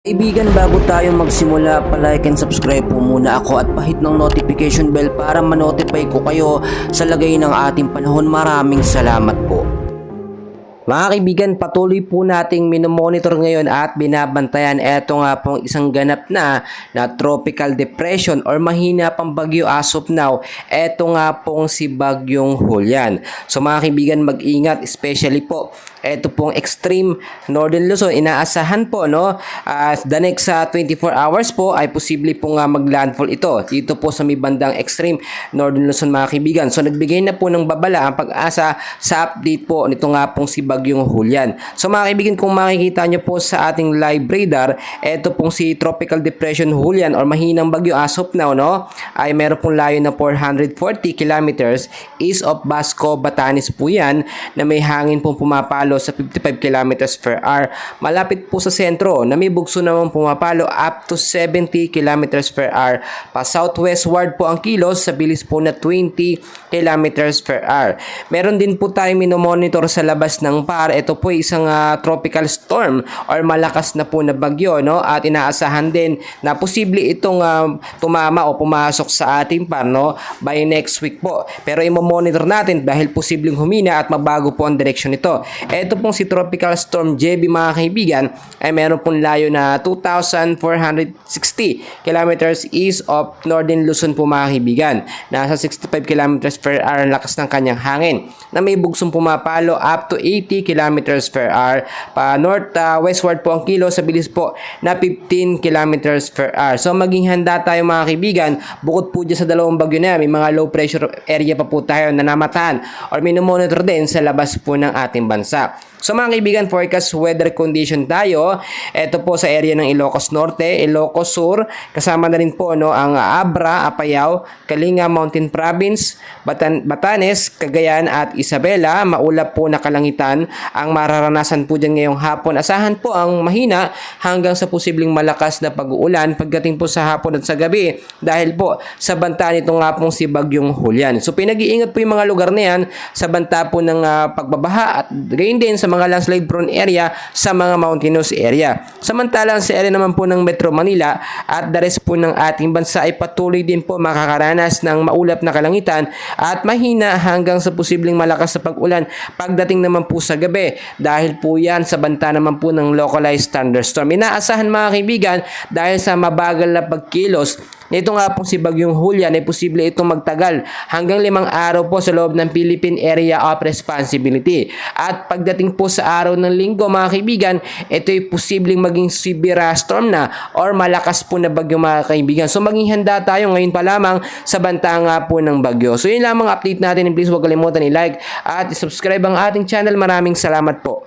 Kaibigan, bago tayo magsimula, palike and subscribe po muna ako at pahit ng notification bell para ma-notify ko kayo sa lagay ng ating panahon. Maraming salamat po. Mga kaibigan, patuloy po nating minomonitor ngayon at binabantayan eto nga pong isang ganap na tropical depression or mahina pang bagyo as of now. Eto nga pong si Bagyong Julian. So mga kaibigan, mag-ingat, especially po eto pong extreme northern Luzon. Inaasahan po the next 24 hours po ay posible po nga maglandfall ito dito po sa may bandang extreme northern Luzon, mga kaibigan. So nagbigay na po ng babala ang Pag-asa sa update po nito nga pong si Bagyong Julian. So mga kaibigan, kung makikita nyo po sa ating live radar, eto pong si Tropical Depression Julian or mahinang bagyo as of now, ay meron pong layo na 440 kilometers east of Basco, Batanes po yan, na may hangin pong pumapalo sa 55 kilometers per hour. Malapit po sa sentro na may bugso naman pumapalo up to 70 kilometers per hour. Pa southwestward po ang kilos sa bilis po na 20 kilometers per hour. Meron din po tayo minomonitor sa labas ng PAR. Ito po isang tropical storm or malakas na po na bagyo, at inaasahan din na posible itong tumama o pumasok sa ating PAR by next week po. Pero i-monitor natin dahil posibleng humina at mabago po ang direksyon nito. Ito pong si Tropical Storm JB, mga kaibigan, ay meron pong layo na 2,460 kilometers east of Northern Luzon po, mga kaibigan. Nasa 65 kilometers per hour ang lakas ng kanyang hangin na may bugsong pumapalo up to 80 kilometers per hour. Pa westward po ang kilo sa bilis po na 15 kilometers per hour. So maging handa tayo, mga kaibigan. Bukod po dyan sa dalawang bagyo na may mga low pressure area pa po tayo na namatahan or minomonitor din sa labas po ng ating bansa. So mga kaibigan, forecast weather condition tayo. Ito po sa area ng Ilocos Norte, Ilocos Sur, kasama na rin po ang Abra, Apayao, Kalinga Mountain Province, Batanes, Cagayan at Isabela. Maulap po na kalangitan ang mararanasan po dyan ngayong hapon. Asahan po ang mahina hanggang sa posibleng malakas na pag-uulan pagdating po sa hapon at sa gabi dahil po sa banta nito nga pong si Bagyong Julian. So pinag-iingat po yung mga lugar na yan sa banta po ng pagbabaha at gayon din sa mga landslide prone area sa mga mountainous area. Samantalang sa area naman po ng Metro Manila at the rest po ng ating bansa ay patuloy din po makakaranas ng maulap na kalangitan at mahina hanggang sa posibleng malakas na pag-ulan pagdating naman po sa gabi dahil po yan sa banta naman po ng localized thunderstorm. Inaasahan, mga kaibigan, dahil sa mabagal na pagkilos ito nga pong si Bagyong Julian ay posible itong magtagal hanggang 5 araw po sa loob ng Philippine Area of Responsibility. At pagdating po sa araw ng linggo, mga kaibigan, ito ay posibleng maging severe storm na or malakas po na bagyo, mga kaibigan. So maging handa tayo ngayon pa lamang sa banta nga po ng bagyo. So yun lamang update natin, and please huwag kalimutan i-like at i-subscribe ang ating channel. Maraming salamat po.